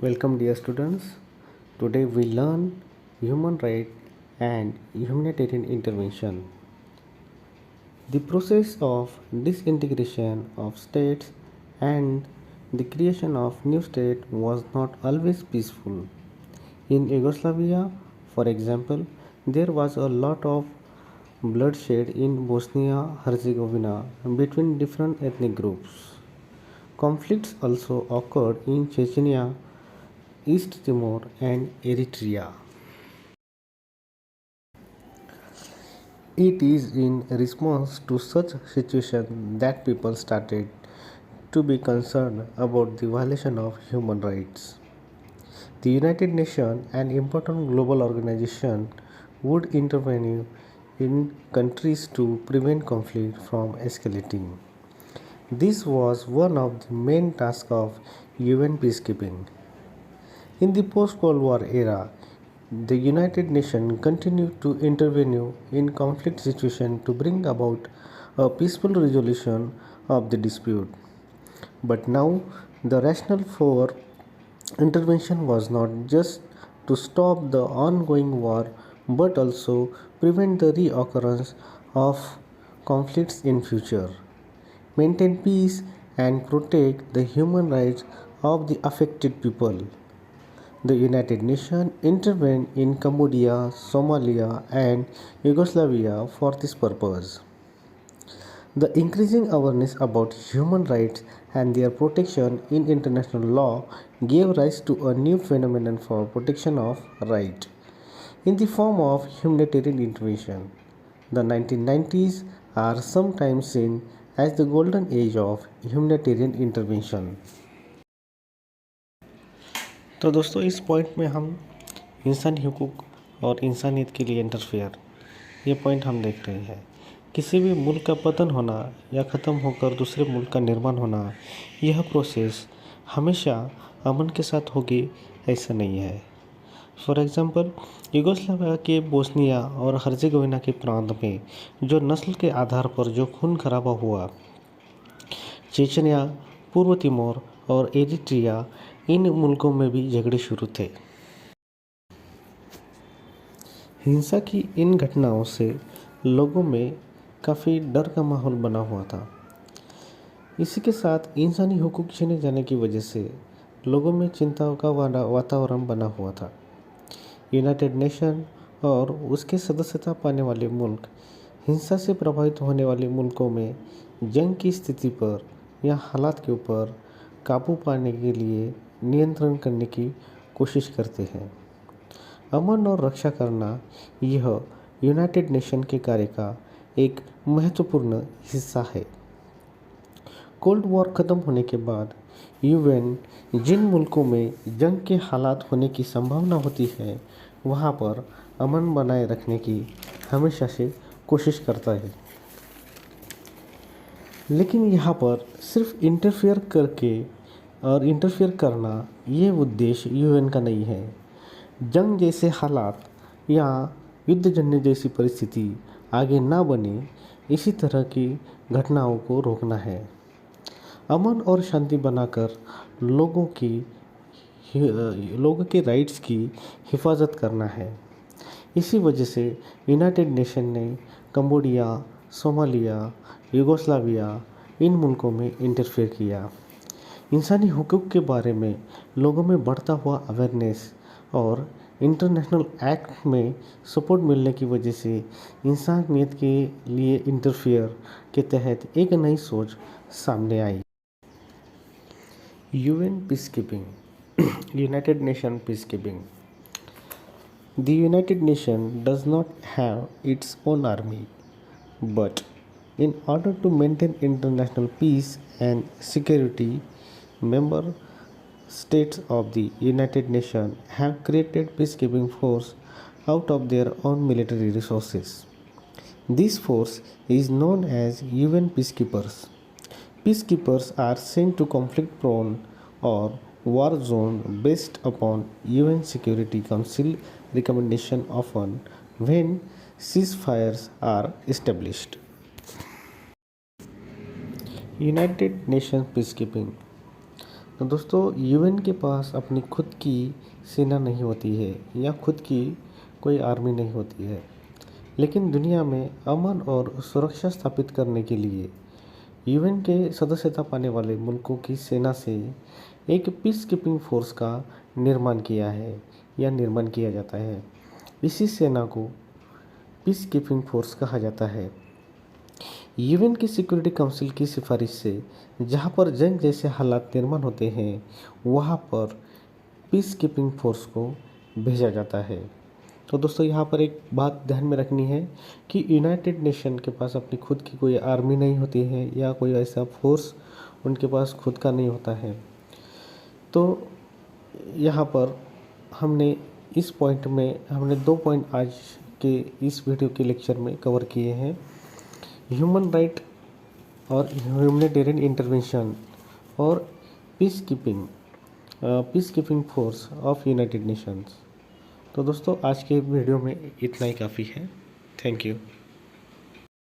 Welcome dear students. Today we learn human right and humanitarian intervention. The process of disintegration of states and the creation of new state was not always peaceful. In Yugoslavia, for example, there was a lot of bloodshed in Bosnia-Herzegovina between different ethnic groups. Conflicts also occurred in Chechnya, East Timor, and Eritrea. It is in response to such situation that people started to be concerned about the violation of human rights. The United Nations, an important global organization, would intervene in countries to prevent conflict from escalating. This was one of the main tasks of UN peacekeeping. In the post-Cold War era, the United Nations continued to intervene in conflict situations to bring about a peaceful resolution of the dispute. But now, the rationale for intervention was not just to stop the ongoing war but also prevent the reoccurrence of conflicts in future, maintain peace and protect the human rights of the affected people. The United Nations intervened in Cambodia, Somalia, and Yugoslavia for this purpose. The increasing awareness about human rights and their protection in international law gave rise to a new phenomenon for protection of rights in the form of humanitarian intervention. The 1990s are sometimes seen as the golden age of humanitarian intervention. तो दोस्तों इस point में हम इंसानी हुकूक और इंसानियत के लिए इंटरफेयर ये पॉइंट हम देख रहे हैं। किसी भी मुल्क का पतन होना या ख़त्म होकर दूसरे मुल्क का निर्माण होना, यह प्रोसेस हमेशा अमन के साथ होगी ऐसा नहीं है। फॉर एग्ज़ाम्पल, यूगोस्लाविया के बोस्निया और हर्जेगोविना के प्रांत में जो नस्ल के आधार पर जो खून खराबा हुआ, चेचन्या, पूर्व तिमोर और एरिट्रिया, इन मुल्कों में भी झगड़े शुरू थे। हिंसा की इन घटनाओं से लोगों में काफ़ी डर का माहौल बना हुआ था। इसी के साथ इंसानी हुकूक छीने जाने की वजह से लोगों में चिंता का वातावरण बना हुआ था। यूनाइटेड नेशन और उसके सदस्यता पाने वाले मुल्क हिंसा से प्रभावित होने वाले मुल्कों में जंग की स्थिति पर या हालात के ऊपर काबू पाने के लिए नियंत्रण करने की कोशिश करते हैं। अमन और रक्षा करना यह यूनाइटेड नेशन के कार्य का एक महत्वपूर्ण हिस्सा है। कोल्ड वॉर ख़त्म होने के बाद यूएन जिन मुल्कों में जंग के हालात होने की संभावना होती है वहाँ पर अमन बनाए रखने की हमेशा से कोशिश करता है। लेकिन यहाँ पर सिर्फ इंटरफेयर करना ये उद्देश्य यूएन का नहीं है। जंग जैसे हालात या युद्धजन्य जैसी परिस्थिति आगे ना बने, इसी तरह की घटनाओं को रोकना है। अमन और शांति बनाकर लोगों के राइट्स की हिफाजत करना है। इसी वजह से यूनाइटेड नेशन ने कंबोडिया, सोमालिया, यूगोस्लाविया, इन मुल्कों में इंटरफेयर किया। इंसानी हुकूक के बारे में लोगों में बढ़ता हुआ अवेयरनेस और इंटरनेशनल एक्ट में सपोर्ट मिलने की वजह से इंसानियत के लिए इंटरफेयर के तहत एक नई सोच सामने आई। UN peacekeeping, united nation peacekeeping. The United Nations does not have its own army, but in order to maintain international peace and security, member states of the United Nations have created peacekeeping force out of their own military resources. This force is known as UN peacekeepers. Peacekeepers are sent to conflict-prone or war zone based upon UN Security Council recommendation, often when ceasefires are established. United Nations peacekeeping. तो दोस्तों UN के पास अपनी खुद की सेना नहीं होती है या खुद की कोई आर्मी नहीं होती है, लेकिन दुनिया में अमन और सुरक्षा स्थापित करने के लिए यूएन के सदस्यता पाने वाले मुल्कों की सेना से एक पीस कीपिंग फोर्स का निर्माण किया है या निर्माण किया जाता है। इसी सेना को पीस कीपिंग फोर्स कहा जाता है। यूएन की सिक्योरिटी काउंसिल की सिफारिश से जहाँ पर जंग जैसे हालात निर्माण होते हैं वहाँ पर पीस कीपिंग फोर्स को भेजा जाता है। तो दोस्तों यहाँ पर एक बात ध्यान में रखनी है कि यूनाइटेड नेशन के पास अपनी खुद की कोई आर्मी नहीं होती है या कोई ऐसा फोर्स उनके पास खुद का नहीं होता है। तो यहाँ पर हमने इस पॉइंट में हमने 2 पॉइंट आज के इस वीडियो के लेक्चर में कवर किए हैं, ह्यूमन राइट और ह्यूमैनिटेरियन इंटरवेंशन और peace keeping force of United Nations. तो दोस्तों आज के वीडियो में इतना ही काफ़ी है। Thank you.